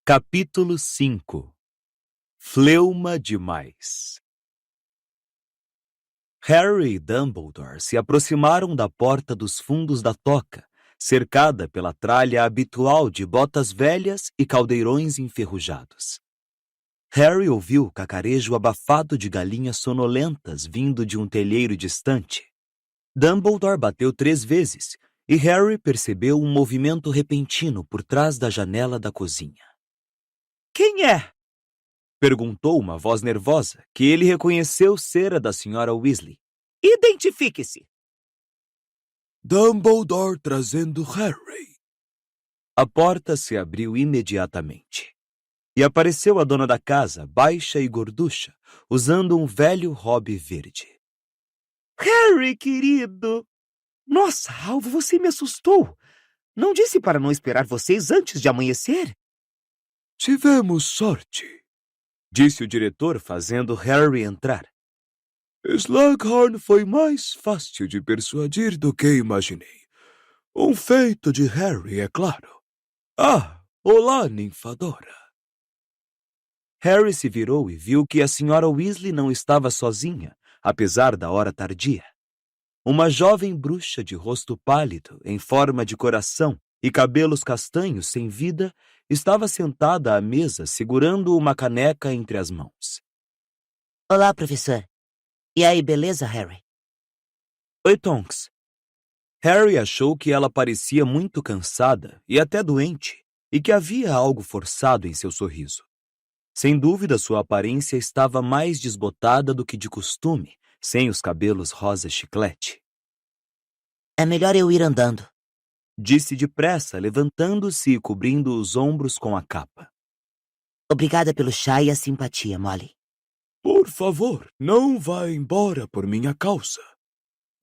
Capítulo 5. Fleuma demais. Harry e Dumbledore se aproximaram da porta dos fundos da toca, cercada pela tralha habitual de botas velhas e caldeirões enferrujados. Harry ouviu o cacarejo abafado de galinhas sonolentas vindo de um telheiro distante. Dumbledore bateu 3 vezes e Harry percebeu um movimento repentino por trás da janela da cozinha. "Quem é?" perguntou uma voz nervosa que ele reconheceu ser a da Sra. Weasley. "Identifique-se!" Dumbledore trazendo Harry. A porta se abriu imediatamente. E apareceu a dona da casa, baixa e gorducha, usando um velho robe verde. "Harry, querido! Nossa, Alvo, você me assustou! Não disse para não esperar vocês antes de amanhecer?" Tivemos sorte, disse o diretor, fazendo Harry entrar. Slughorn foi mais fácil de persuadir do que imaginei. Um feito de Harry, é claro. Ah, olá, ninfadora. Harry se virou e viu que a Sra. Weasley não estava sozinha, apesar da hora tardia. Uma jovem bruxa de rosto pálido, em forma de coração e cabelos castanhos sem vida, estava sentada à mesa segurando uma caneca entre as mãos. Olá, professor. E aí, beleza, Harry? Oi, Tonks. Harry achou que ela parecia muito cansada e até doente, e que havia algo forçado em seu sorriso. Sem dúvida, sua aparência estava mais desbotada do que de costume, sem os cabelos rosa chiclete. É melhor eu ir andando, disse depressa, levantando-se e cobrindo os ombros com a capa. Obrigada pelo chá e a simpatia, Molly. Por favor, não vá embora por minha causa,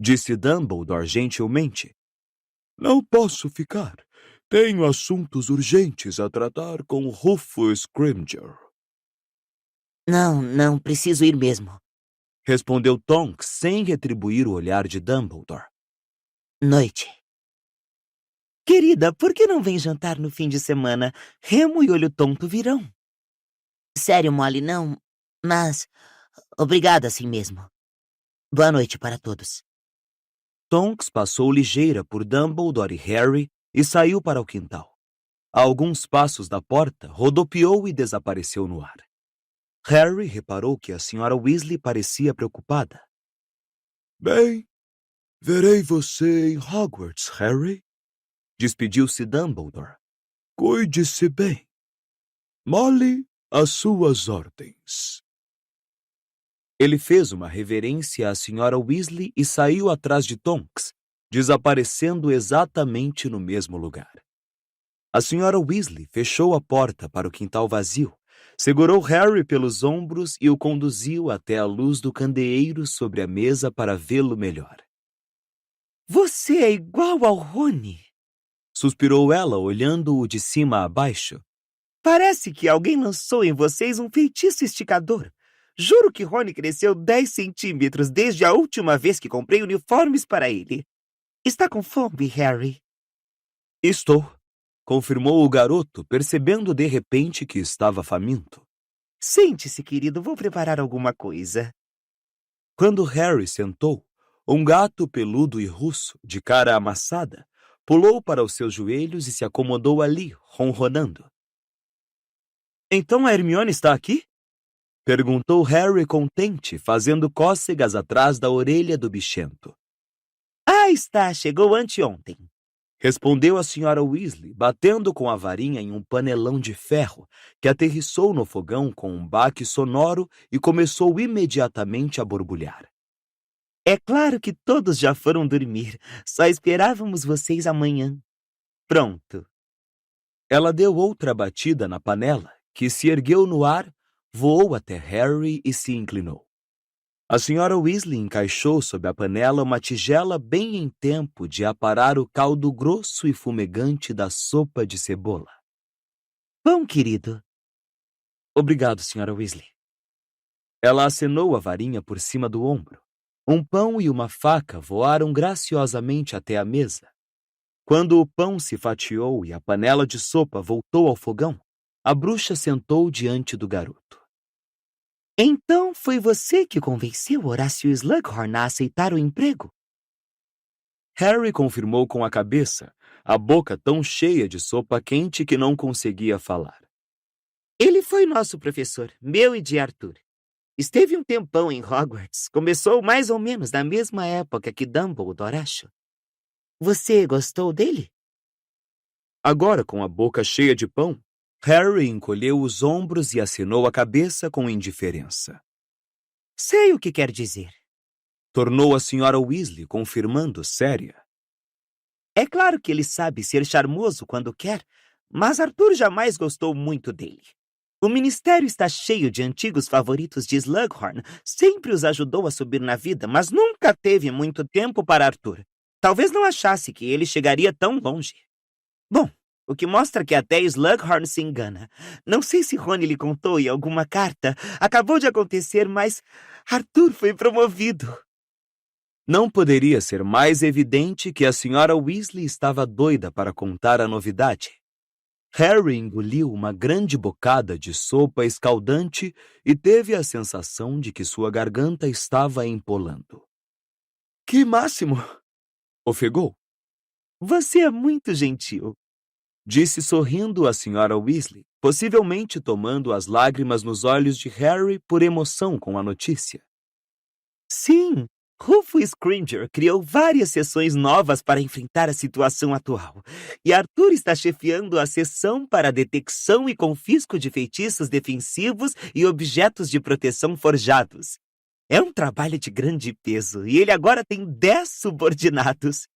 disse Dumbledore gentilmente. Não posso ficar. Tenho assuntos urgentes a tratar com Rufus Scrimgeour. Não preciso ir mesmo, respondeu Tonks sem retribuir o olhar de Dumbledore. Noite. Querida, por que não vem jantar no fim de semana? Remo e Olho Tonto virão. Sério, Molly, não, mas obrigada assim mesmo. Boa noite para todos. Tonks passou ligeira por Dumbledore e Harry e saiu para o quintal. A alguns passos da porta, rodopiou e desapareceu no ar. Harry reparou que a Sra. Weasley parecia preocupada. Bem, verei você em Hogwarts, Harry, despediu-se Dumbledore. Cuide-se bem. Molly, às suas ordens. Ele fez uma reverência à Sra. Weasley e saiu atrás de Tonks, desaparecendo exatamente no mesmo lugar. A Sra. Weasley fechou a porta para o quintal vazio, segurou Harry pelos ombros e o conduziu até a luz do candeeiro sobre a mesa para vê-lo melhor. "Você é igual ao Rony", suspirou ela, olhando-o de cima a baixo. "Parece que alguém lançou em vocês um feitiço esticador. Juro que Rony cresceu 10 centímetros desde a última vez que comprei uniformes para ele. Está com fome, Harry?" "Estou", confirmou o garoto, percebendo de repente que estava faminto. "Sente-se, querido, vou preparar alguma coisa." Quando Harry sentou, um gato peludo e russo, de cara amassada, pulou para os seus joelhos e se acomodou ali, ronronando. "Então a Hermione está aqui?" perguntou Harry contente, fazendo cócegas atrás da orelha do bichento. "Ah, está, chegou anteontem", respondeu a Sra. Weasley, batendo com a varinha em um panelão de ferro, que aterrissou no fogão com um baque sonoro e começou imediatamente a borbulhar. "É claro que todos já foram dormir. Só esperávamos vocês amanhã. Pronto." Ela deu outra batida na panela, que se ergueu no ar, voou até Harry e se inclinou. A Sra. Weasley encaixou sob a panela uma tigela bem em tempo de aparar o caldo grosso e fumegante da sopa de cebola. "Pão, querido." "Obrigado, Sra. Weasley." Ela acenou a varinha por cima do ombro. Um pão e uma faca voaram graciosamente até a mesa. Quando o pão se fatiou e a panela de sopa voltou ao fogão, A bruxa sentou diante do garoto. Então foi você que convenceu Horácio Slughorn a aceitar o emprego? Harry confirmou com a cabeça, a boca tão cheia de sopa quente que não conseguia falar. Ele foi nosso professor, meu e de Arthur. Esteve um tempão em Hogwarts. Começou mais ou menos na mesma época que Dumbledore, acho. Você gostou dele? Agora, com a boca cheia de pão, Harry encolheu os ombros e acenou a cabeça com indiferença. Sei o que quer dizer. Tornou a senhora Weasley, confirmando séria. É claro que ele sabe ser charmoso quando quer, mas Arthur jamais gostou muito dele. O ministério está cheio de antigos favoritos de Slughorn. Sempre os ajudou a subir na vida, mas nunca teve muito tempo para Arthur. Talvez não achasse que ele chegaria tão longe. Bom, o que mostra que até Slughorn se engana. Não sei se Rony lhe contou em alguma carta. Acabou de acontecer, mas Arthur foi promovido. Não poderia ser mais evidente que a senhora Weasley estava doida para contar a novidade. Harry engoliu uma grande bocada de sopa escaldante e teve a sensação de que sua garganta estava empolando. Que máximo! Ofegou. Você é muito gentil, Disse sorrindo a senhora Weasley, possivelmente tomando as lágrimas nos olhos de Harry por emoção com a notícia. Sim, Rufus Scrimgeour criou várias sessões novas para enfrentar a situação atual. E Arthur está chefiando a sessão para a detecção e confisco de feitiços defensivos e objetos de proteção forjados. É um trabalho de grande peso e ele agora tem 10 subordinados.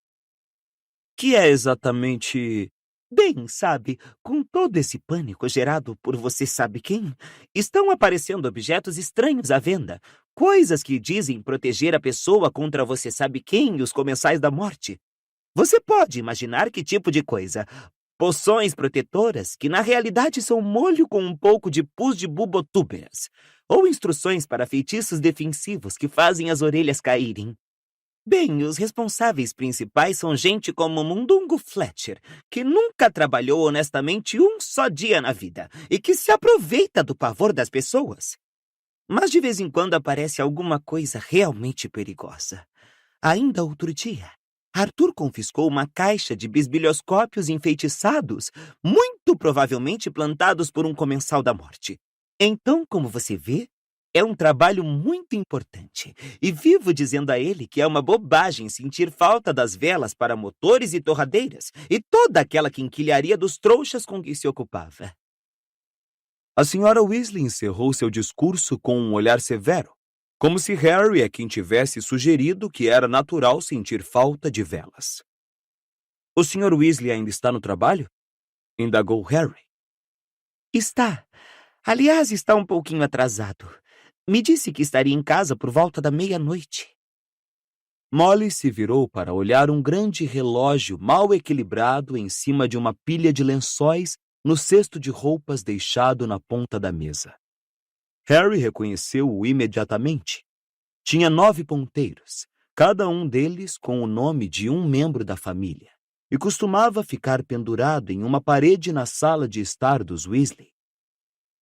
Que é exatamente... Bem, sabe, com todo esse pânico gerado por você sabe quem, estão aparecendo objetos estranhos à venda, coisas que dizem proteger a pessoa contra você sabe quem e os comensais da morte. Você pode imaginar que tipo de coisa? Poções protetoras, que na realidade são molho com um pouco de pus de bubotúberas, ou instruções para feitiços defensivos que fazem as orelhas caírem. Bem, os responsáveis principais são gente como Mundungo Fletcher, que nunca trabalhou honestamente um só dia na vida e que se aproveita do pavor das pessoas. Mas de vez em quando aparece alguma coisa realmente perigosa. Ainda outro dia, Arthur confiscou uma caixa de bisbilhoscópios enfeitiçados, muito provavelmente plantados por um comensal da morte. Então, como você vê, é um trabalho muito importante, e vivo dizendo a ele que é uma bobagem sentir falta das velas para motores e torradeiras, e toda aquela quinquilharia dos trouxas com que se ocupava. A senhora Weasley encerrou seu discurso com um olhar severo, como se Harry é quem tivesse sugerido que era natural sentir falta de velas. O Sr. Weasley ainda está no trabalho? Indagou Harry. Está. Aliás, está um pouquinho atrasado. Me disse que estaria em casa por volta da meia-noite. Molly se virou para olhar um grande relógio mal equilibrado em cima de uma pilha de lençóis no cesto de roupas deixado na ponta da mesa. Harry reconheceu-o imediatamente. Tinha 9 ponteiros, cada um deles com o nome de um membro da família, e costumava ficar pendurado em uma parede na sala de estar dos Weasley.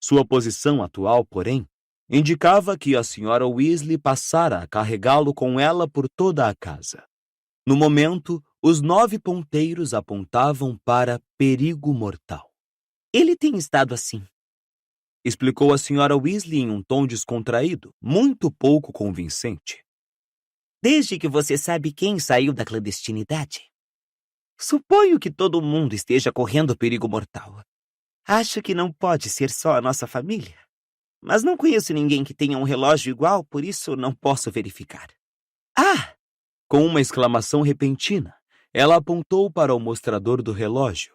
Sua posição atual, porém, indicava que a senhora Weasley passara a carregá-lo com ela por toda a casa. No momento, os 9 ponteiros apontavam para perigo mortal. Ele tem estado assim, explicou a senhora Weasley em um tom descontraído, muito pouco convincente. desde que você sabe quem saiu da clandestinidade. Suponho que todo mundo esteja correndo perigo mortal. Acho que não pode ser só a nossa família. Mas não conheço ninguém que tenha um relógio igual, por isso não posso verificar. Ah! Com uma exclamação repentina, ela apontou para o mostrador do relógio.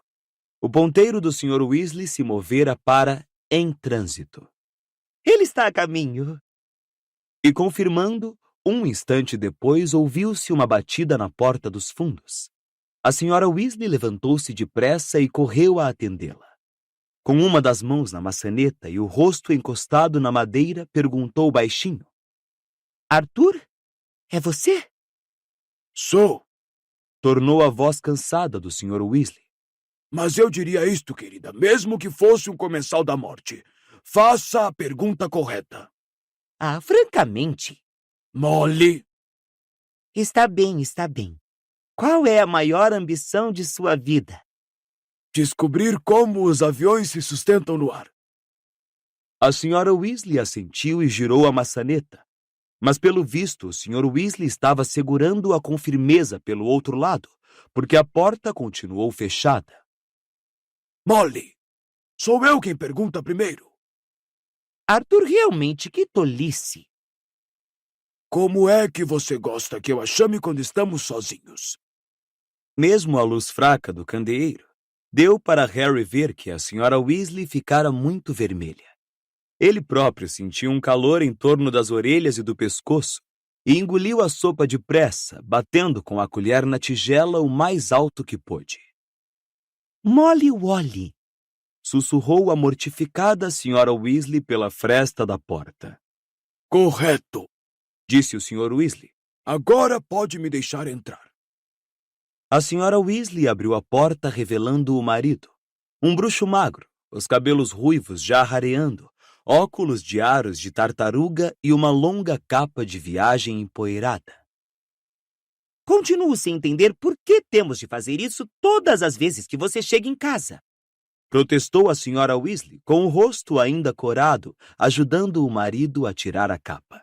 O ponteiro do Sr. Weasley se movera para em trânsito. Ele está a caminho. E confirmando, um instante depois ouviu-se uma batida na porta dos fundos. A senhora Weasley levantou-se depressa e correu a atendê-la. Com uma das mãos na maçaneta e o rosto encostado na madeira, perguntou baixinho. Arthur? É você? Sou. Tornou a voz cansada do Sr. Weasley. Mas eu diria isto, querida, mesmo que fosse um comensal da morte. Faça a pergunta correta. Ah, francamente. Molly, Está bem, está bem. Qual é a maior ambição de sua vida? descobrir como os aviões se sustentam no ar. A senhora Weasley assentiu e girou a maçaneta. Mas, pelo visto, o Sr. Weasley estava segurando-a com firmeza pelo outro lado, porque a porta continuou fechada. Molly, sou eu quem pergunta primeiro. Arthur, realmente, que tolice. Como é que você gosta que eu a chame quando estamos sozinhos? Mesmo a luz fraca do candeeiro deu para Harry ver que a senhora Weasley ficara muito vermelha. Ele próprio sentiu um calor em torno das orelhas e do pescoço e engoliu a sopa depressa, batendo com a colher na tigela o mais alto que pôde. Molly Wolly. Sussurrou a mortificada senhora Weasley pela fresta da porta. Correto. Disse o Sr. Weasley. Agora pode me deixar entrar. A senhora Weasley abriu a porta revelando o marido. Um bruxo magro, os cabelos ruivos já rareando, óculos de aros de tartaruga e uma longa capa de viagem empoeirada. Continuo sem entender por que temos de fazer isso todas as vezes que você chega em casa. Protestou a senhora Weasley, com o rosto ainda corado, ajudando o marido a tirar a capa.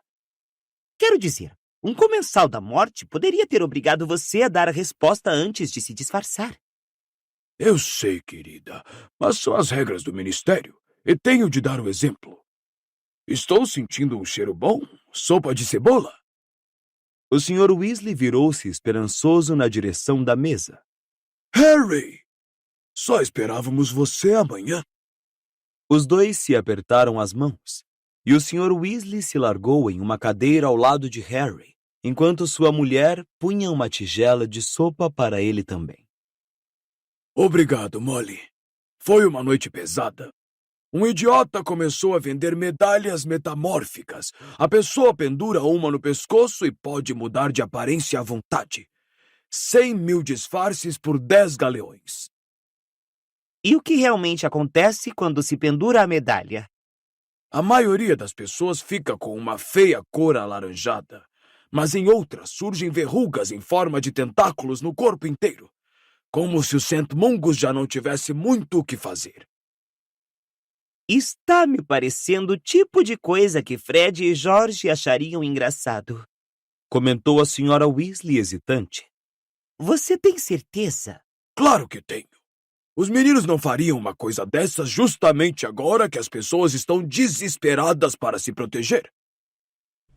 Quero dizer, um comensal da morte poderia ter obrigado você a dar a resposta antes de se disfarçar. Eu sei, querida, mas são as regras do ministério e tenho de dar o exemplo. Estou sentindo um cheiro bom? Sopa de cebola? O Sr. Weasley virou-se esperançoso na direção da mesa. Harry! Só esperávamos você amanhã. Os dois se apertaram as mãos, e o Sr. Weasley se largou em uma cadeira ao lado de Harry, enquanto sua mulher punha uma tigela de sopa para ele também. Obrigado, Molly. Foi uma noite pesada. Um idiota começou a vender medalhas metamórficas. A pessoa pendura uma no pescoço e pode mudar de aparência à vontade. 100.000 disfarces por 10 galeões. E o que realmente acontece quando se pendura a medalha? A maioria das pessoas fica com uma feia cor alaranjada, mas em outras surgem verrugas em forma de tentáculos no corpo inteiro, como se o St. Mungus já não tivesse muito o que fazer. Está me parecendo o tipo de coisa que Fred e George achariam engraçado. Comentou a senhora Weasley hesitante. Você tem certeza? Claro que tenho. Os meninos não fariam uma coisa dessas justamente agora que as pessoas estão desesperadas para se proteger.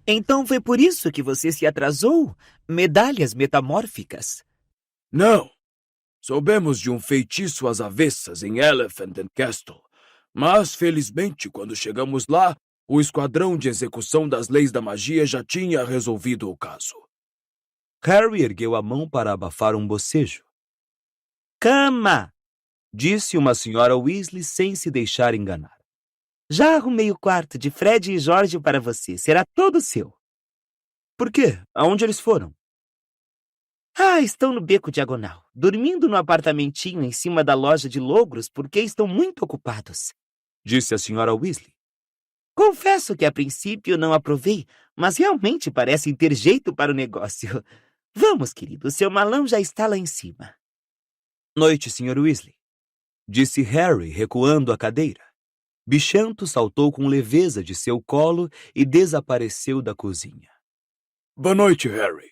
Então foi por isso que você se atrasou? Medalhas metamórficas? Não. Soubemos de um feitiço às avessas em Elephant and Castle, mas, felizmente, quando chegamos lá, o esquadrão de execução das leis da magia já tinha resolvido o caso. Harry ergueu a mão para abafar um bocejo. Cama! Disse uma senhora Weasley sem se deixar enganar. Já arrumei o quarto de Fred e George para você. Será todo seu. Por quê? Aonde eles foram? Estão no beco diagonal, dormindo no apartamentinho em cima da loja de logros porque estão muito ocupados. Disse a senhora Weasley. Confesso que a princípio não aprovei, mas realmente parecem ter jeito para o negócio. Vamos, querido, seu malão já está lá em cima. Noite, Sr. Weasley. Disse Harry, recuando a cadeira. Bichento saltou com leveza de seu colo e desapareceu da cozinha. Boa noite, Harry.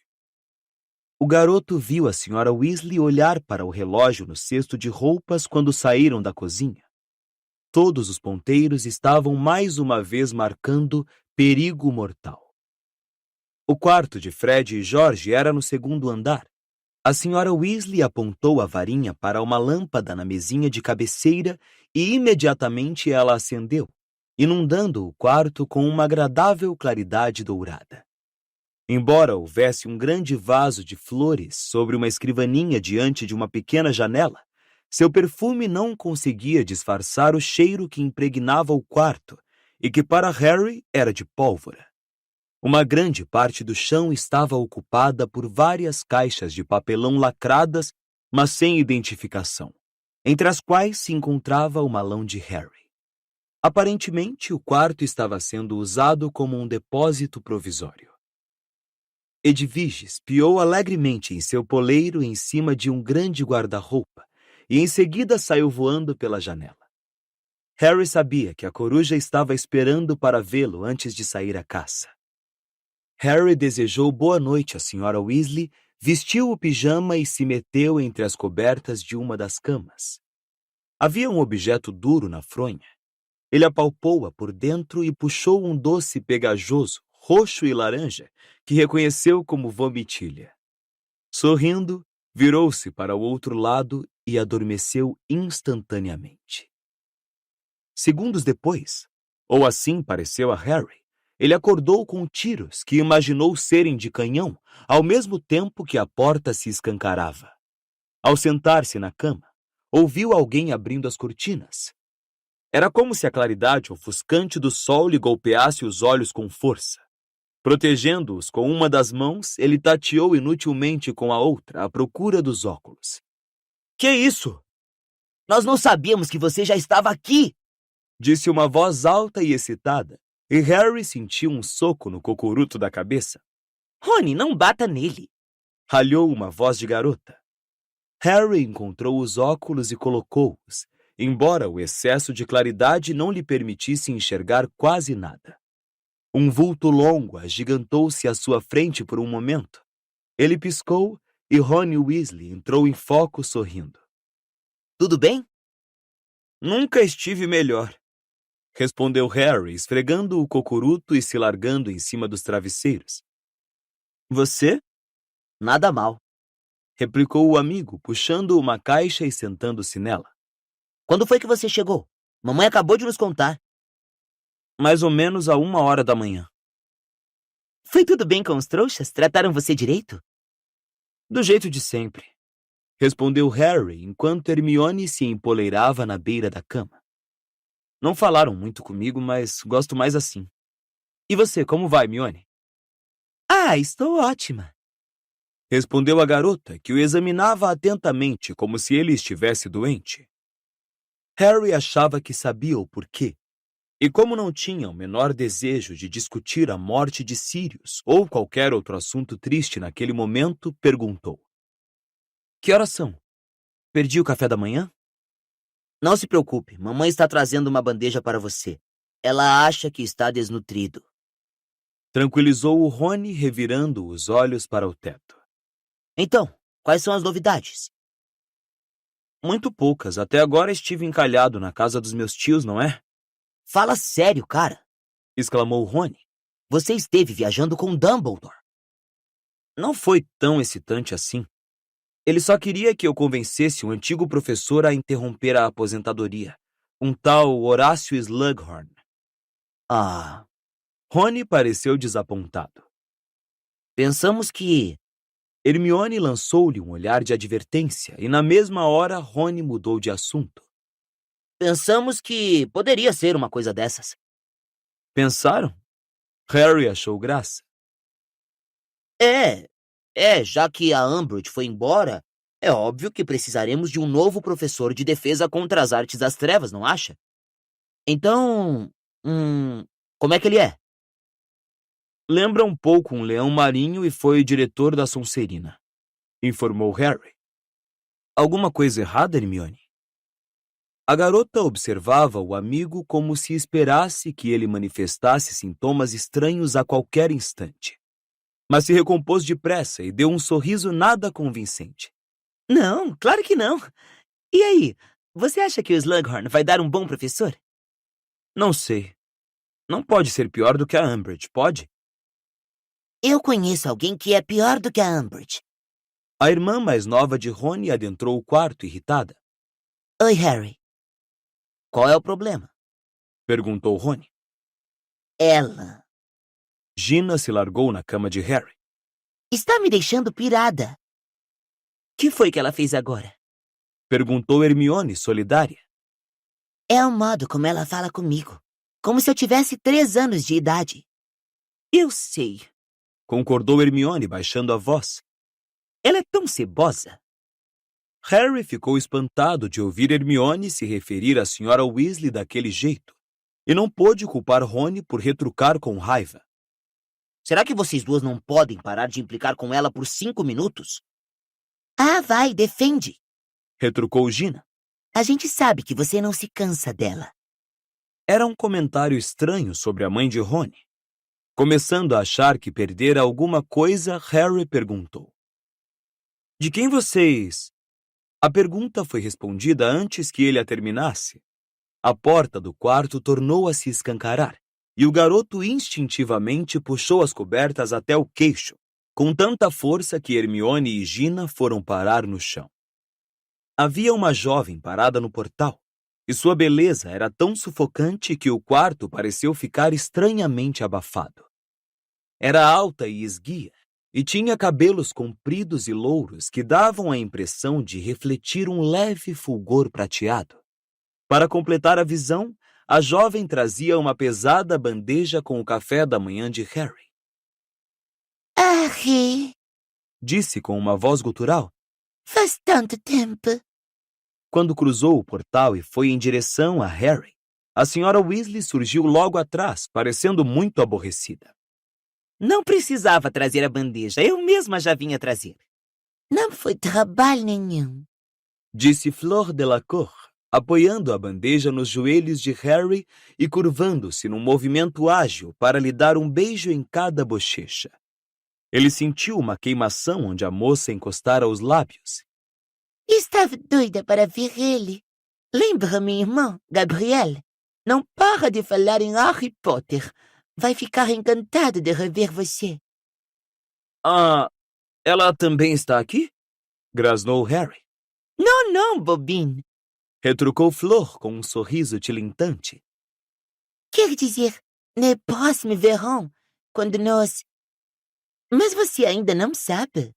O garoto viu a senhora Weasley olhar para o relógio no cesto de roupas quando saíram da cozinha. Todos os ponteiros estavam mais uma vez marcando perigo mortal. O quarto de Fred e George era no segundo andar. A senhora Weasley apontou a varinha para uma lâmpada na mesinha de cabeceira e imediatamente ela acendeu, inundando o quarto com uma agradável claridade dourada. Embora houvesse um grande vaso de flores sobre uma escrivaninha diante de uma pequena janela, seu perfume não conseguia disfarçar o cheiro que impregnava o quarto e que para Harry era de pólvora. Uma grande parte do chão estava ocupada por várias caixas de papelão lacradas, mas sem identificação. entre as quais se encontrava o malão de Harry. Aparentemente, o quarto estava sendo usado como um depósito provisório. Edviges piou alegremente em seu poleiro em cima de um grande guarda-roupa e em seguida saiu voando pela janela. Harry sabia que a coruja estava esperando para vê-lo antes de sair à caça. Harry desejou boa noite à Sra. Weasley, vestiu o pijama e se meteu entre as cobertas de uma das camas. Havia um objeto duro na fronha. Ele apalpou-a por dentro e puxou um doce pegajoso, roxo e laranja, que reconheceu como vomitilha. Sorrindo, virou-se para o outro lado e adormeceu instantaneamente. Segundos depois, ou assim pareceu a Harry, ele acordou com tiros que imaginou serem de canhão, ao mesmo tempo que a porta se escancarava. Ao sentar-se na cama, ouviu alguém abrindo as cortinas. Era como se a claridade ofuscante do sol lhe golpeasse os olhos com força. Protegendo-os com uma das mãos, ele tateou inutilmente com a outra à procura dos óculos. Que isso? Nós não sabíamos que você já estava aqui! Disse uma voz alta e excitada, e Harry sentiu um soco no cocoruto da cabeça. Rony, não bata nele! Ralhou uma voz de garota. Harry encontrou os óculos e colocou-os, embora o excesso de claridade não lhe permitisse enxergar quase nada. Um vulto longo agigantou-se à sua frente por um momento. Ele piscou e Rony Weasley entrou em foco sorrindo. Tudo bem? Nunca estive melhor, respondeu Harry, esfregando o cocoruto e se largando em cima dos travesseiros. Você? Nada mal, replicou o amigo, puxando uma caixa e sentando-se nela. Quando foi que você chegou? Mamãe acabou de nos contar. Mais ou menos a 1h da manhã. Foi tudo bem com os trouxas? Trataram você direito? Do jeito de sempre, respondeu Harry enquanto Hermione se empoleirava na beira da cama. Não falaram muito comigo, mas gosto mais assim. E você, como vai, Hermione? Ah, estou ótima, respondeu a garota, que o examinava atentamente como se ele estivesse doente. Harry achava que sabia o porquê, e como não tinha o menor desejo de discutir a morte de Sirius ou qualquer outro assunto triste naquele momento, perguntou. Que horas são? Perdi o café da manhã? Não se preocupe, mamãe está trazendo uma bandeja para você. Ela acha que está desnutrido. Tranquilizou o Rony, revirando os olhos para o teto. Então, quais são as novidades? Muito poucas. Até agora estive encalhado na casa dos meus tios, não é? Fala sério, cara. Exclamou Rony. Você esteve viajando com Dumbledore. Não foi tão excitante assim. Ele só queria que eu convencesse um antigo professor a interromper a aposentadoria, um tal Horácio Slughorn. Ah, Rony pareceu desapontado. pensamos que... Hermione lançou-lhe um olhar de advertência e na mesma hora Rony mudou de assunto. Pensamos que poderia ser uma coisa dessas. Pensaram? Harry achou graça. Já que a Umbridge foi embora, é óbvio que precisaremos de um novo professor de defesa contra as artes das trevas, não acha? Então, como é que ele é? Lembra um pouco um leão marinho e foi diretor da Sonserina, informou Harry. Alguma coisa errada, Hermione? A garota observava o amigo como se esperasse que ele manifestasse sintomas estranhos a qualquer instante. Mas se recompôs depressa e deu um sorriso nada convincente. Não, claro que não. E aí, você acha que o Slughorn vai dar um bom professor? Não sei. Não pode ser pior do que a Umbridge, pode? Eu conheço alguém que é pior do que a Umbridge. A irmã mais nova de Rony adentrou o quarto irritada. Oi, Harry. Qual é o problema? Perguntou Rony. Ela Gina se largou na cama de Harry. está me deixando pirada. Que foi que ela fez agora? Perguntou Hermione, solidária. É o modo como ela fala comigo. Como se eu tivesse 3 anos de idade. Eu sei. Concordou Hermione, baixando a voz. Ela é tão cebosa. Harry ficou espantado de ouvir Hermione se referir à Sra. Weasley daquele jeito, e não pôde culpar Rony por retrucar com raiva. Será que vocês duas não podem parar de implicar com ela por 5 minutos? Ah, vai, defende. Retrucou Gina. A gente sabe que você não se cansa dela. Era um comentário estranho sobre a mãe de Rony. Começando a achar que perdera alguma coisa, Harry perguntou: De quem vocês... A pergunta foi respondida antes que ele a terminasse. A porta do quarto tornou a se escancarar, e o garoto instintivamente puxou as cobertas até o queixo, com tanta força que Hermione e Gina foram parar no chão. Havia uma jovem parada no portal, e sua beleza era tão sufocante que o quarto pareceu ficar estranhamente abafado. Era alta e esguia, e tinha cabelos compridos e louros que davam a impressão de refletir um leve fulgor prateado. Para completar a visão, a jovem trazia uma pesada bandeja com o café da manhã de Harry. Harry, Disse com uma voz gutural. faz tanto tempo. Quando cruzou o portal e foi em direção a Harry, a Sra. Weasley surgiu logo atrás, parecendo muito aborrecida. Não precisava trazer a bandeja, eu mesma já vinha trazer. Não foi trabalho nenhum. Disse Fleur Delacour, apoiando a bandeja nos joelhos de Harry e curvando-se num movimento ágil para lhe dar um beijo em cada bochecha. Ele sentiu uma queimação onde a moça encostara os lábios. Estava doida para ver ele. Lembra minha irmã, Gabrielle? Não para de falar em Harry Potter. Vai ficar encantado de rever você. Ah, ela também está aqui? Grasnou Harry. Não, bobinho. Retrucou Flor com um sorriso tilintante. Quer dizer, no próximo verão, quando nós... Mas você ainda não sabe.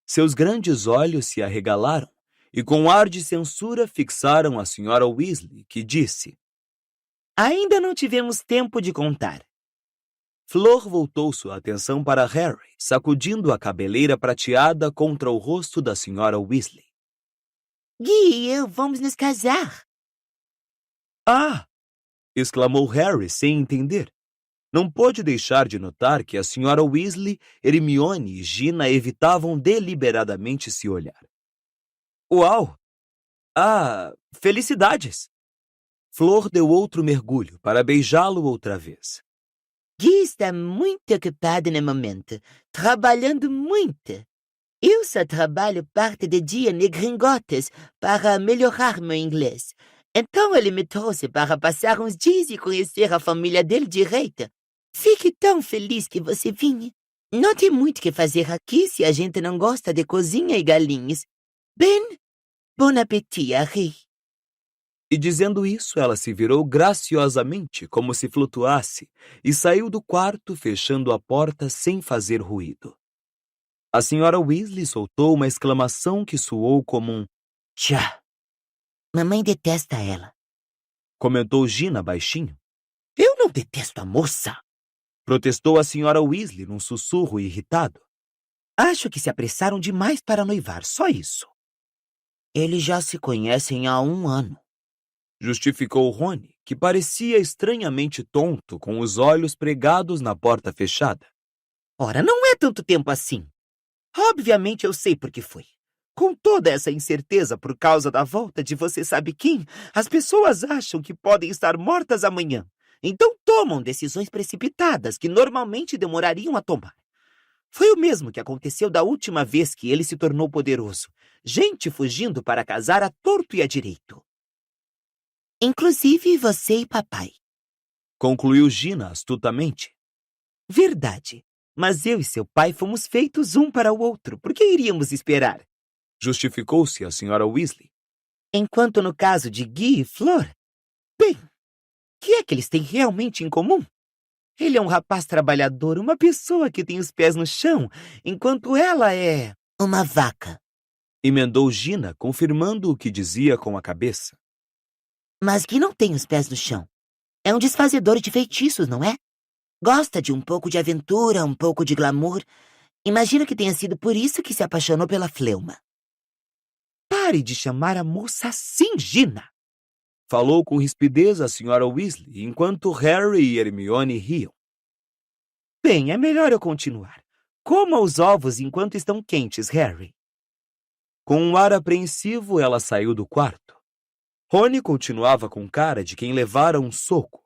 Seus grandes olhos se arregalaram e com ar de censura fixaram a Sra. Weasley, que disse: Ainda não tivemos tempo de contar. Flor voltou sua atenção para Harry, sacudindo a cabeleira prateada contra o rosto da Sra. Weasley. Gui e eu vamos nos casar. Ah! Exclamou Harry sem entender. Não pôde deixar de notar que a Sra. Weasley, Hermione e Gina evitavam deliberadamente se olhar. Uau! Ah, felicidades! Flor deu outro mergulho para beijá-lo outra vez. Gui está muito ocupado no momento, trabalhando muito. Eu só trabalho parte do dia em Gringotts para melhorar meu inglês. Então ele me trouxe para passar uns dias e conhecer a família dele direito. Fique tão feliz que você vinha. Não tem muito o que fazer aqui se a gente não gosta de cozinha e galinhas. Bem, bon appétit, Harry. E dizendo isso, ela se virou graciosamente, como se flutuasse, e saiu do quarto, fechando a porta sem fazer ruído. A Sra. Weasley soltou uma exclamação que soou como um tchá. Mamãe detesta ela. Comentou Gina baixinho. Eu não detesto a moça. Protestou a Sra. Weasley num sussurro irritado. Acho que se apressaram demais para noivar, só isso. Eles já se conhecem há 1 ano. Justificou Rony, que parecia estranhamente tonto com os olhos pregados na porta fechada. Ora, não é tanto tempo assim. Obviamente eu sei por que foi. Com toda essa incerteza por causa da volta de você sabe quem, as pessoas acham que podem estar mortas amanhã. Então tomam decisões precipitadas que normalmente demorariam a tomar. Foi o mesmo que aconteceu da última vez que ele se tornou poderoso. Gente fugindo para casar à torto e à direito. Inclusive você e papai. Concluiu Gina astutamente. Verdade. Mas eu e seu pai fomos feitos um para o outro. Por que iríamos esperar? Justificou-se a Sra. Weasley. Enquanto no caso de Guy e Flor, bem, o que é que eles têm realmente em comum? Ele é um rapaz trabalhador, uma pessoa que tem os pés no chão, enquanto ela é... Uma vaca. Emendou Gina, confirmando o que dizia com a cabeça. Mas Gui não tem os pés no chão. É um desfazedor de feitiços, não é? Gosta de um pouco de aventura, um pouco de glamour. Imagino que tenha sido por isso que se apaixonou pela Fleuma. Pare de chamar a moça assim, Gina! Falou com rispidez a senhora Weasley, enquanto Harry e Hermione riam. Bem, é melhor eu continuar. Coma os ovos enquanto estão quentes, Harry. Com um ar apreensivo, ela saiu do quarto. Rony continuava com cara de quem levara um soco.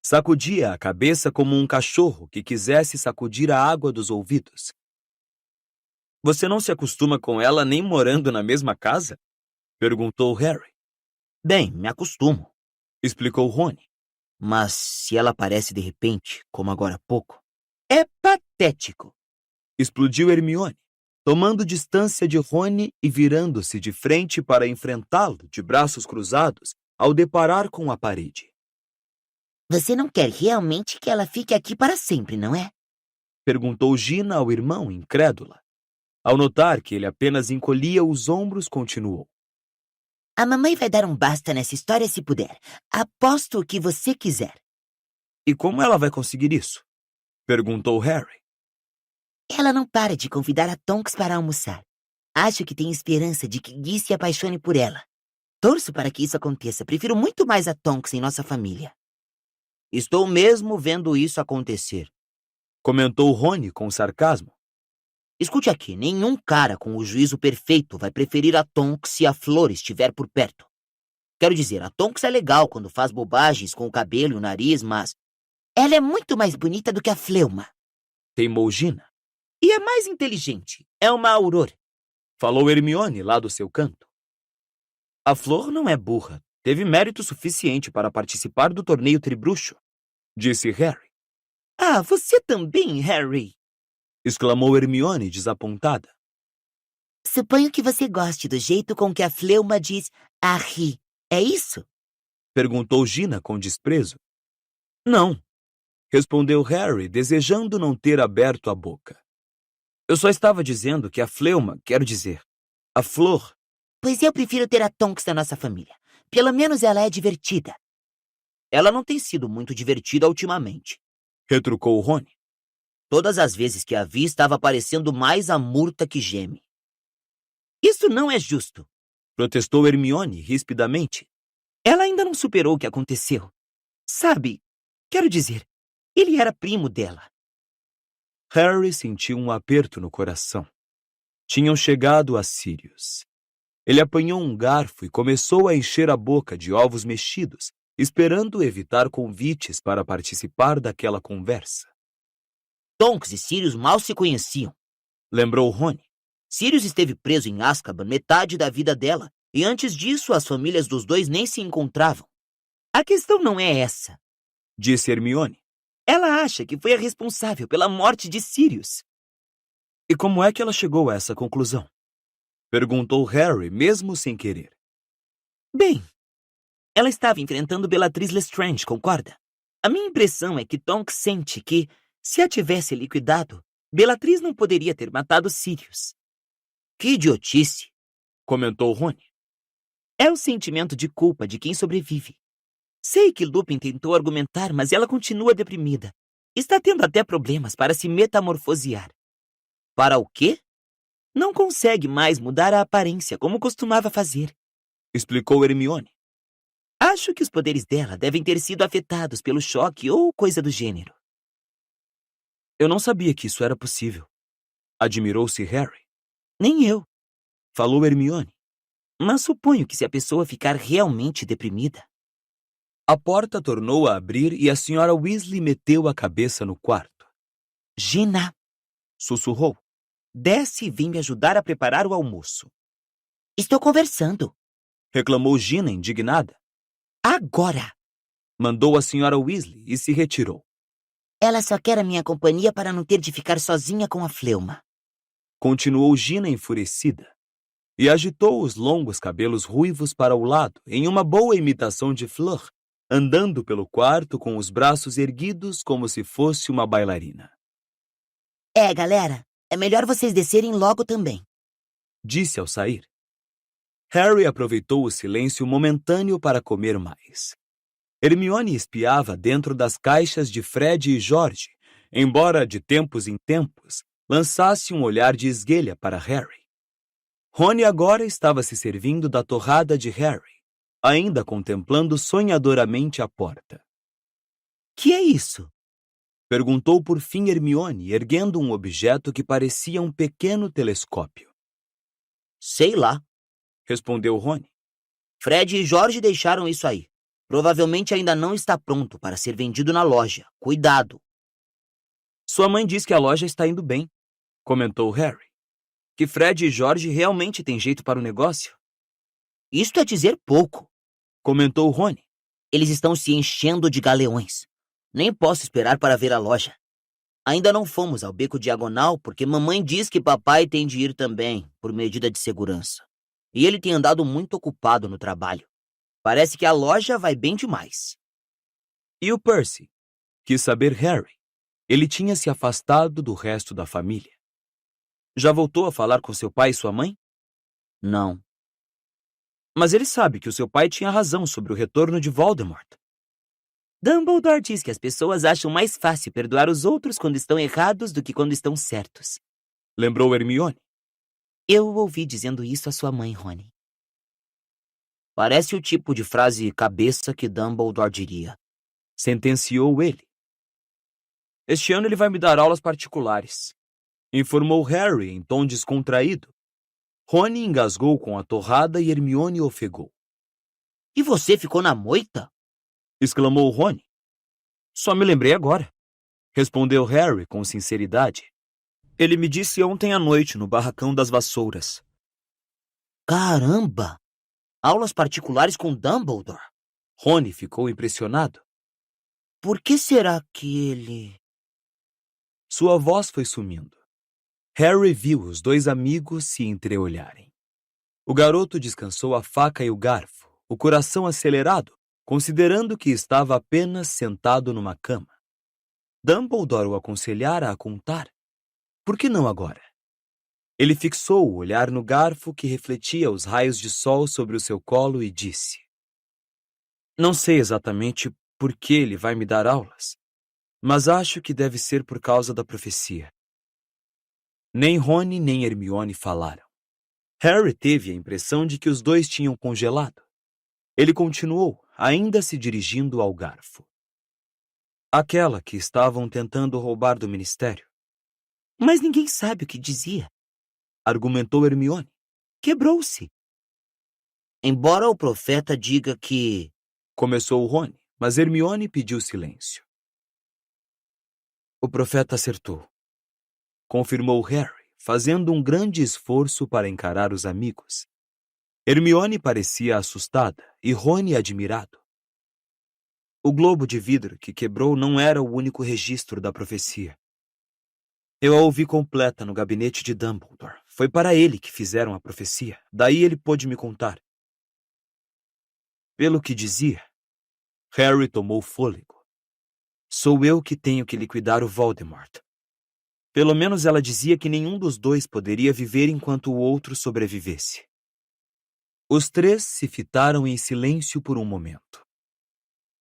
Sacudia a cabeça como um cachorro que quisesse sacudir a água dos ouvidos. Você não se acostuma com ela nem morando na mesma casa? Perguntou Harry. Bem, me acostumo. Explicou Rony. Mas se ela aparece de repente, como agora há pouco... É patético. Explodiu Hermione, tomando distância de Rony e virando-se de frente para enfrentá-lo de braços cruzados ao deparar com a parede. Você não quer realmente que ela fique aqui para sempre, não é? Perguntou Gina ao irmão, incrédula. Ao notar que ele apenas encolhia os ombros, continuou. A mamãe vai dar um basta nessa história se puder. Aposto o que você quiser. E como ela vai conseguir isso? Perguntou Harry. Ela não para de convidar a Tonks para almoçar. Acho que tem esperança de que Guy se apaixone por ela. Torço para que isso aconteça. Prefiro muito mais a Tonks em nossa família. Estou mesmo vendo isso acontecer. Comentou Rony com sarcasmo. Escute aqui, nenhum cara com o juízo perfeito vai preferir a Tonks se a Flor estiver por perto. Quero dizer, a Tonks é legal quando faz bobagens com o cabelo e o nariz, mas... Ela é muito mais bonita do que a Fleuma. Teimou Gina. E é mais inteligente. É uma aurora. Falou Hermione lá do seu canto. A Flor não é burra. Teve mérito suficiente para participar do torneio tribruxo, disse Harry. Ah, você também, Harry? Exclamou Hermione desapontada. Suponho que você goste do jeito com que a Fleuma diz Harry. É isso? Perguntou Gina com desprezo. Não, respondeu Harry, desejando não ter aberto a boca. Eu só estava dizendo que a Fleuma, quero dizer, a Flor... Pois eu prefiro ter a Tonks da nossa família. Pelo menos ela é divertida. Ela não tem sido muito divertida ultimamente, retrucou Rony. Todas as vezes que a vi, estava parecendo mais a murta que geme. Isso não é justo, protestou Hermione rispidamente. Ela ainda não superou o que aconteceu. Sabe, quero dizer, ele era primo dela. Harry sentiu um aperto no coração. Tinham chegado a Sirius. Ele apanhou um garfo e começou a encher a boca de ovos mexidos, esperando evitar convites para participar daquela conversa. Tonks e Sirius mal se conheciam, lembrou Rony. Sirius esteve preso em Azkaban metade da vida dela, e antes disso as famílias dos dois nem se encontravam. A questão não é essa, disse Hermione. Ela acha que foi a responsável pela morte de Sirius. E como é que ela chegou a essa conclusão? Perguntou Harry, mesmo sem querer. Bem, ela estava enfrentando Bellatrix Lestrange, concorda? A minha impressão é que Tonks sente que, se a tivesse liquidado, Bellatrix não poderia ter matado Sirius. Que idiotice, comentou Rony. É o sentimento de culpa de quem sobrevive. Sei que Lupin tentou argumentar, mas ela continua deprimida. Está tendo até problemas para se metamorfosear. Para o quê? Não consegue mais mudar a aparência como costumava fazer, explicou Hermione. Acho que os poderes dela devem ter sido afetados pelo choque ou coisa do gênero. Eu não sabia que isso era possível, admirou-se Harry. Nem eu, falou Hermione. Mas suponho que se a pessoa ficar realmente deprimida... A porta tornou a abrir e a senhora Weasley meteu a cabeça no quarto. Gina, sussurrou. Desce e vem me ajudar a preparar o almoço. Estou conversando, reclamou Gina indignada. Agora! Mandou a senhora Weasley e se retirou. Ela só quer a minha companhia para não ter de ficar sozinha com a Fleuma. Continuou Gina enfurecida. E agitou os longos cabelos ruivos para o lado, em uma boa imitação de Fleur, andando pelo quarto com os braços erguidos como se fosse uma bailarina. Galera, é melhor vocês descerem logo também, disse ao sair. Harry aproveitou o silêncio momentâneo para comer mais. Hermione espiava dentro das caixas de Fred e George, embora de tempos em tempos lançasse um olhar de esguelha para Harry. Rony agora estava se servindo da torrada de Harry, ainda contemplando sonhadoramente a porta. Que é isso? Perguntou por fim Hermione, erguendo um objeto que parecia um pequeno telescópio. Sei lá. Respondeu Rony. Fred e George deixaram isso aí. Provavelmente ainda não está pronto para ser vendido na loja. Cuidado. Sua mãe diz que a loja está indo bem, comentou Harry. Que Fred e George realmente têm jeito para o negócio. Isto é dizer pouco, Comentou Rony. Eles estão se enchendo de galeões. Nem posso esperar para ver a loja. Ainda não fomos ao Beco Diagonal porque mamãe diz que papai tem de ir também, por medida de segurança. E ele tem andado muito ocupado no trabalho. Parece que a loja vai bem demais. E o Percy? Quis saber Harry. Ele tinha se afastado do resto da família. Já voltou a falar com seu pai e sua mãe? Não. Mas ele sabe que o seu pai tinha razão sobre o retorno de Voldemort. Dumbledore diz que as pessoas acham mais fácil perdoar os outros quando estão errados do que quando estão certos. Lembrou Hermione. Eu ouvi dizendo isso à sua mãe, Rony. Parece o tipo de frase cabeça que Dumbledore diria. Sentenciou ele. Este ano ele vai me dar aulas particulares, informou Harry em tom descontraído. Rony engasgou com a torrada e Hermione ofegou. E você ficou na moita? Exclamou Rony. Só me lembrei agora, respondeu Harry com sinceridade. Ele me disse ontem à noite no barracão das vassouras. Caramba! Aulas particulares com Dumbledore? Rony ficou impressionado. Por que será que ele... Sua voz foi sumindo. Harry viu os dois amigos se entreolharem. O garoto descansou a faca e o garfo, o coração acelerado, considerando que estava apenas sentado numa cama. Dumbledore o aconselhara a contar. Por que não agora? Ele fixou o olhar no garfo que refletia os raios de sol sobre o seu colo e disse: Não sei exatamente por que ele vai me dar aulas, mas acho que deve ser por causa da profecia. Nem Rony nem Hermione falaram. Harry teve a impressão de que os dois tinham congelado. Ele continuou, ainda se dirigindo ao garfo. Aquela que estavam tentando roubar do ministério. Mas ninguém sabe o que dizia, Argumentou Hermione. Quebrou-se. Embora o profeta diga que... Começou Rony, mas Hermione pediu silêncio. O profeta acertou, confirmou Harry, fazendo um grande esforço para encarar os amigos. Hermione parecia assustada e Rony admirado. O globo de vidro que quebrou não era o único registro da profecia. Eu a ouvi completa no gabinete de Dumbledore. Foi para ele que fizeram a profecia. Daí ele pôde me contar. Pelo que dizia, Harry tomou fôlego. Sou eu que tenho que liquidar o Voldemort. Pelo menos ela dizia que nenhum dos dois poderia viver enquanto o outro sobrevivesse. Os três se fitaram em silêncio por um momento.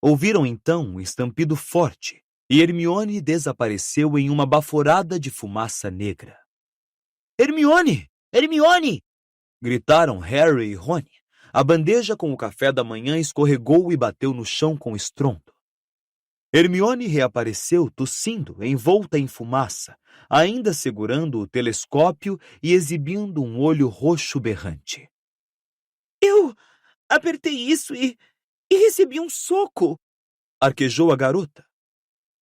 Ouviram então um estampido forte e Hermione desapareceu em uma baforada de fumaça negra. Hermione! Hermione! Gritaram Harry e Rony. A bandeja com o café da manhã escorregou e bateu no chão com estrondo. Hermione reapareceu tossindo, envolta em fumaça, ainda segurando o telescópio e exibindo um olho roxo berrante. Eu apertei isso e recebi um soco. Arquejou a garota.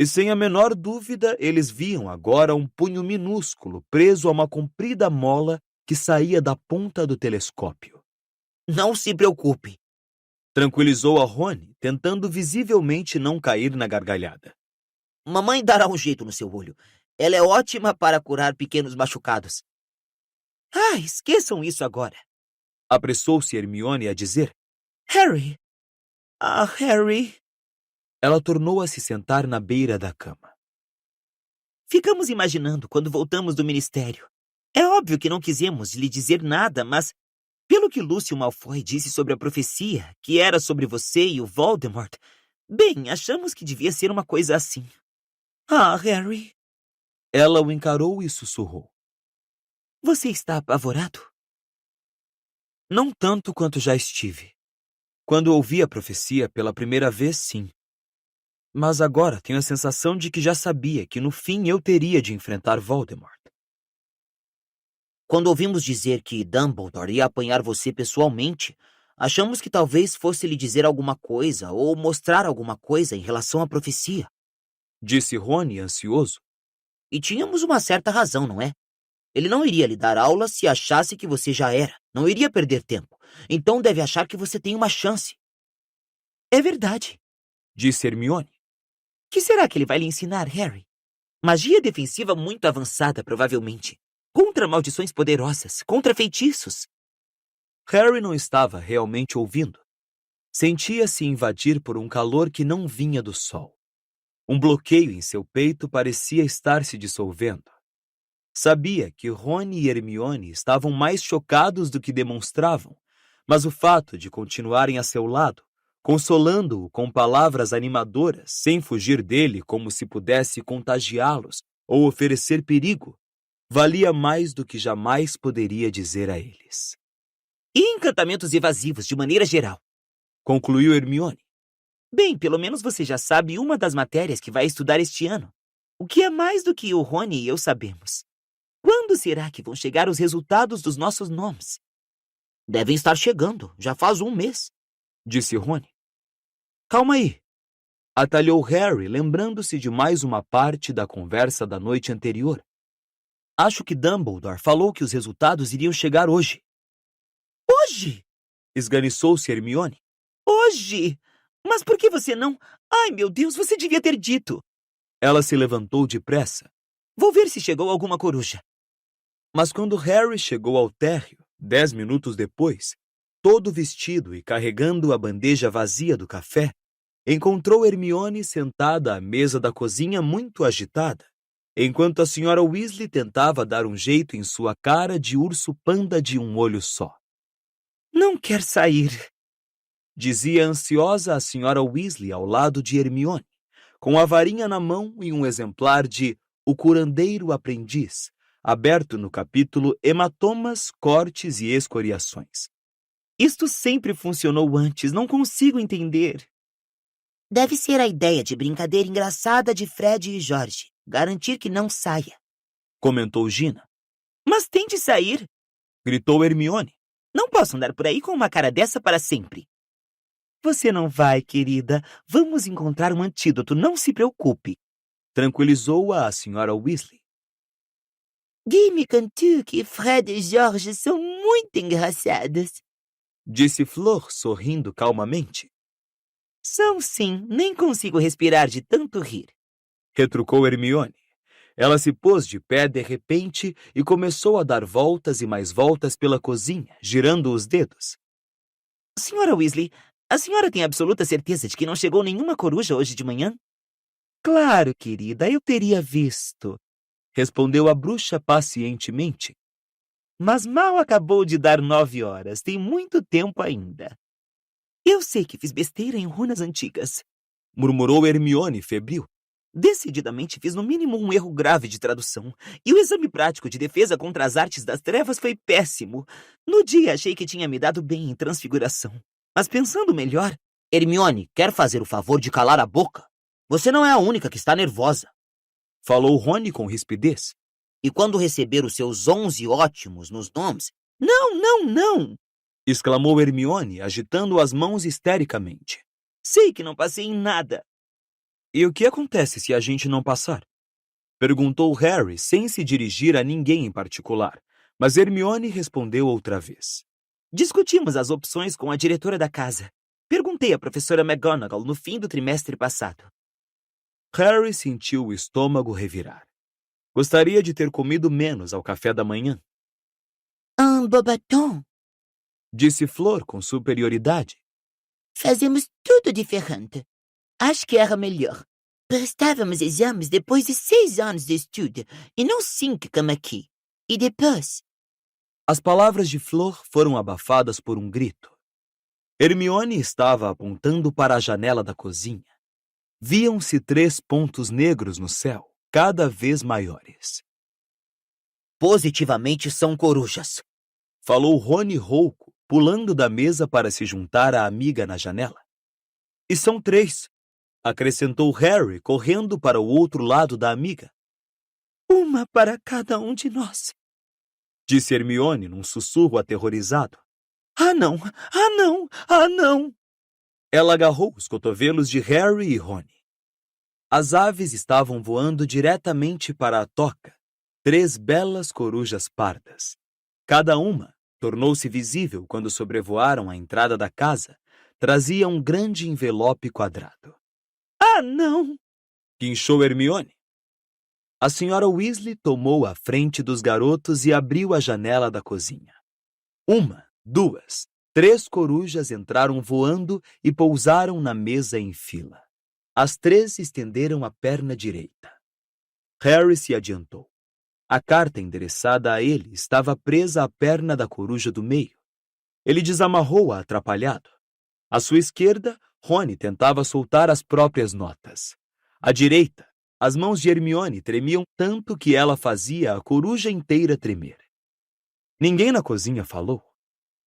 E sem a menor dúvida, eles viam agora um punho minúsculo preso a uma comprida mola que saía da ponta do telescópio. Não se preocupe, Tranquilizou a Rony, tentando visivelmente não cair na gargalhada. mamãe dará um jeito no seu olho. Ela é ótima para curar pequenos machucados. Esqueçam isso agora. Apressou-se Hermione a dizer. Harry! Harry! Ela tornou a se sentar na beira da cama. Ficamos imaginando quando voltamos do ministério. É óbvio que não quisemos lhe dizer nada, mas pelo que Lúcio Malfoy disse sobre a profecia, que era sobre você e o Voldemort, bem, achamos que devia ser uma coisa assim. Harry, Ela o encarou e sussurrou. você está apavorado? Não tanto quanto já estive. Quando ouvi a profecia pela primeira vez, sim. Mas agora tenho a sensação de que já sabia que no fim eu teria de enfrentar Voldemort. Quando ouvimos dizer que Dumbledore ia apanhar você pessoalmente, achamos que talvez fosse lhe dizer alguma coisa ou mostrar alguma coisa em relação à profecia. Disse Rony, ansioso. E tínhamos uma certa razão, não é? Ele não iria lhe dar aula se achasse que você já era. Não iria perder tempo. Então deve achar que você tem uma chance. É verdade. Disse Hermione. Que será que ele vai lhe ensinar, Harry? Magia defensiva muito avançada, provavelmente. Contra maldições poderosas, contra feitiços. Harry não estava realmente ouvindo. Sentia-se invadir por um calor que não vinha do sol. Um bloqueio em seu peito parecia estar se dissolvendo. Sabia que Rony e Hermione estavam mais chocados do que demonstravam, mas o fato de continuarem a seu lado, consolando-o com palavras animadoras, sem fugir dele como se pudesse contagiá-los ou oferecer perigo, valia mais do que jamais poderia dizer a eles. E encantamentos evasivos, de maneira geral. Concluiu Hermione. Bem, pelo menos você já sabe uma das matérias que vai estudar este ano. O que é mais do que o Rony e eu sabemos. Quando será que vão chegar os resultados dos nossos nomes? Devem estar chegando. Já faz um mês. Disse Rony. Calma aí. Atalhou Harry, lembrando-se de mais uma parte da conversa da noite anterior. Acho que Dumbledore falou que os resultados iriam chegar hoje. Hoje? Esganiçou-se Hermione. Hoje? Mas por que você não... Ai, meu Deus, você devia ter dito. Ela se levantou depressa. Vou ver se chegou alguma coruja. Mas quando Harry chegou ao térreo, 10 minutos depois, todo vestido e carregando a bandeja vazia do café, encontrou Hermione sentada à mesa da cozinha muito agitada, enquanto a senhora Weasley tentava dar um jeito em sua cara de urso panda de um olho só. Não quer sair, dizia ansiosa a senhora Weasley ao lado de Hermione, com a varinha na mão e um exemplar de O Curandeiro Aprendiz, aberto no capítulo Hematomas, Cortes e Escoriações. Isto sempre funcionou antes, não consigo entender. Deve ser a ideia de brincadeira engraçada de Fred e George. Garantir que não saia. Comentou Gina. Mas tente sair, gritou Hermione. Não posso andar por aí com uma cara dessa para sempre. Você não vai, querida. Vamos encontrar um antídoto, não se preocupe. Tranquilizou-a a senhora Weasley. Dime cantu que Fred e George são muito engraçados. Disse Flor, sorrindo calmamente. São sim, nem consigo respirar de tanto rir. Retrucou Hermione. Ela se pôs de pé de repente e começou a dar voltas e mais voltas pela cozinha, girando os dedos. Senhora Weasley, a senhora tem absoluta certeza de que não chegou nenhuma coruja hoje de manhã? Claro, querida, eu teria visto. Respondeu a bruxa pacientemente. Mas mal acabou de dar 9 horas, tem muito tempo ainda. Eu sei que fiz besteira em runas antigas. Murmurou Hermione febril. Decididamente fiz no mínimo um erro grave de tradução. E o exame prático de defesa contra as artes das trevas foi péssimo. No dia achei que tinha me dado bem em transfiguração. Mas pensando melhor... Hermione, quer fazer o favor de calar a boca? Você não é a única que está nervosa. Falou Rony com rispidez. E quando receber os seus 11 ótimos nos nomes... Não! Exclamou Hermione, agitando as mãos histericamente. Sei que não passei em nada. E o que acontece se a gente não passar? Perguntou Harry, sem se dirigir a ninguém em particular, mas Hermione respondeu outra vez. Discutimos as opções com a diretora da casa. Perguntei à professora McGonagall no fim do trimestre passado. Harry sentiu o estômago revirar. Gostaria de ter comido menos ao café da manhã. Um bobatom. Disse Flor com superioridade. Fazemos tudo diferente. Acho que era melhor. Prestávamos exames depois de 6 anos de estudo, e não 5 como aqui. E depois... As palavras de Flor foram abafadas por um grito. Hermione estava apontando para a janela da cozinha. Viam-se 3 pontos negros no céu, cada vez maiores. Positivamente são corujas. Falou Rony rouco, pulando da mesa para se juntar à amiga na janela. E são 3, acrescentou Harry, correndo para o outro lado da amiga. Uma para cada um de nós, Disse Hermione num sussurro aterrorizado. Ah, não! Ah, não! Ah, não! Ela agarrou os cotovelos de Harry e Rony. As aves estavam voando diretamente para a toca, 3 belas corujas pardas. Cada uma tornou-se visível quando sobrevoaram a entrada da casa, trazia um grande envelope quadrado. Ah, não! Guinchou Hermione. A senhora Weasley tomou a frente dos garotos e abriu a janela da cozinha. 1, 2, 3 corujas entraram voando e pousaram na mesa em fila. As 3 estenderam a perna direita. Harry se adiantou. A carta endereçada a ele estava presa à perna da coruja do meio. Ele desamarrou-a atrapalhado. À sua esquerda, Rony tentava soltar as próprias notas. À direita, as mãos de Hermione tremiam tanto que ela fazia a coruja inteira tremer. Ninguém na cozinha falou.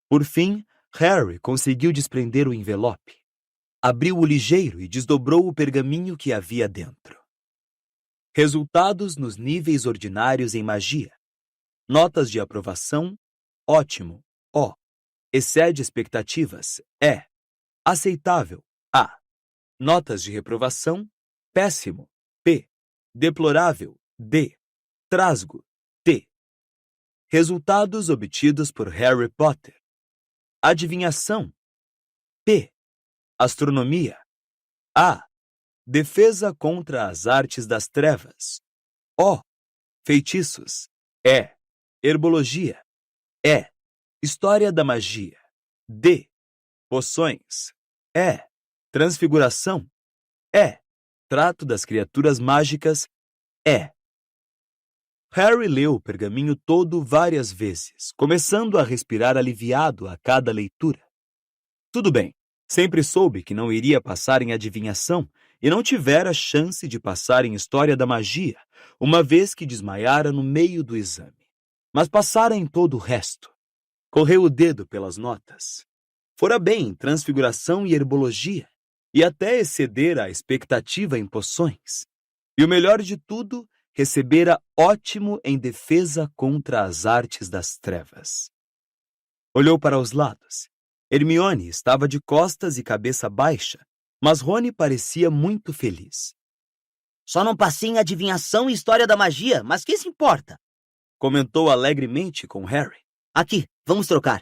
Por fim, Harry conseguiu desprender o envelope. Abriu-o ligeiro e desdobrou o pergaminho que havia dentro. Resultados nos níveis ordinários em magia. Notas de aprovação, ótimo, O. Excede expectativas, E. Aceitável, A. Notas de reprovação, péssimo, P. Deplorável, D. Trasgo, T. Resultados obtidos por Harry Potter. Adivinhação, P. Astronomia, A. Defesa contra as artes das trevas, O. Feitiços, E. Herbologia, E. História da magia, D. Poções, E. Transfiguração, E. Trato das criaturas mágicas, E. Harry leu o pergaminho todo várias vezes, começando a respirar aliviado a cada leitura. Tudo bem, sempre soube que não iria passar em adivinhação e não tivera chance de passar em história da magia, uma vez que desmaiara no meio do exame. Mas passara em todo o resto. Correu o dedo pelas notas. Fora bem em transfiguração e herbologia, e até excedera a expectativa em poções. E o melhor de tudo, recebera ótimo em defesa contra as artes das trevas. Olhou para os lados. Hermione estava de costas e cabeça baixa, mas Rony parecia muito feliz. Só não passei em adivinhação e história da magia, mas quem se importa? Comentou alegremente com Harry. Aqui, vamos trocar.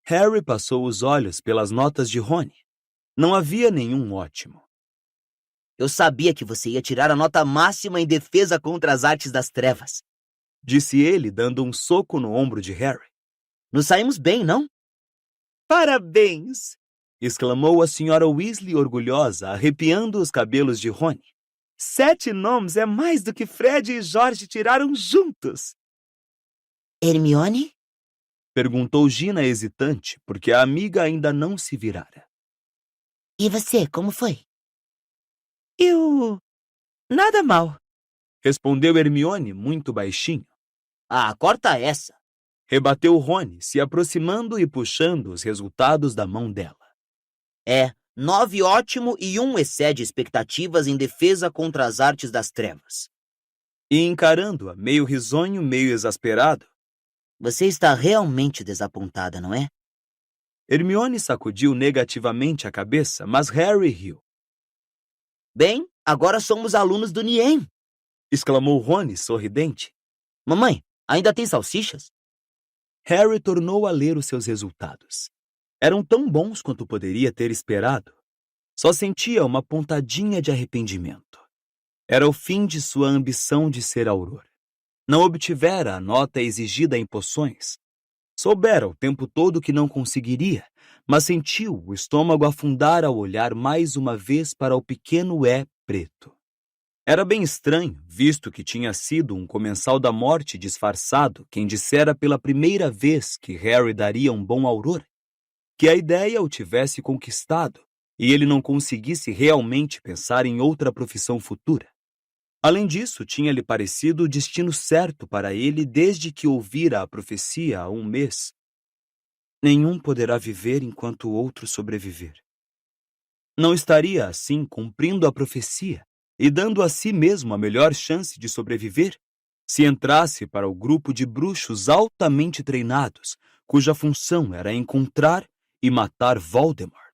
Harry passou os olhos pelas notas de Rony. Não havia nenhum ótimo. Eu sabia que você ia tirar a nota máxima em defesa contra as artes das trevas. Disse ele, dando um soco no ombro de Harry. Nos saímos bem, não? Parabéns! Exclamou a senhora Weasley orgulhosa, arrepiando os cabelos de Rony. 7 nomes é mais do que Fred e George tiraram juntos. Hermione? Perguntou Gina hesitante, porque a amiga ainda não se virara. E você, como foi? Eu... nada mal. Respondeu Hermione muito baixinho. Ah, corta essa. Rebateu Rony, se aproximando e puxando os resultados da mão dela. 9 ótimo e 1 excede expectativas em defesa contra as artes das trevas. E encarando-a, meio risonho, meio exasperado, Você está realmente desapontada, não é? Hermione sacudiu negativamente a cabeça, mas Harry riu. Bem, agora somos alunos do Nien. Exclamou Rony, sorridente. Mamãe, ainda tem salsichas? Harry tornou a ler os seus resultados. Eram tão bons quanto poderia ter esperado. Só sentia uma pontadinha de arrependimento. Era o fim de sua ambição de ser auror. Não obtivera a nota exigida em poções. Soubera o tempo todo que não conseguiria, mas sentiu o estômago afundar ao olhar mais uma vez para o pequeno E preto. Era bem estranho, visto que tinha sido um comensal da morte disfarçado quem dissera pela primeira vez que Harry daria um bom auror, que a ideia o tivesse conquistado e ele não conseguisse realmente pensar em outra profissão futura. Além disso, tinha-lhe parecido o destino certo para ele desde que ouvira a profecia há um mês. nenhum poderá viver enquanto o outro sobreviver. Não estaria, assim, cumprindo a profecia e dando a si mesmo a melhor chance de sobreviver se entrasse para o grupo de bruxos altamente treinados, cuja função era encontrar e matar Voldemort?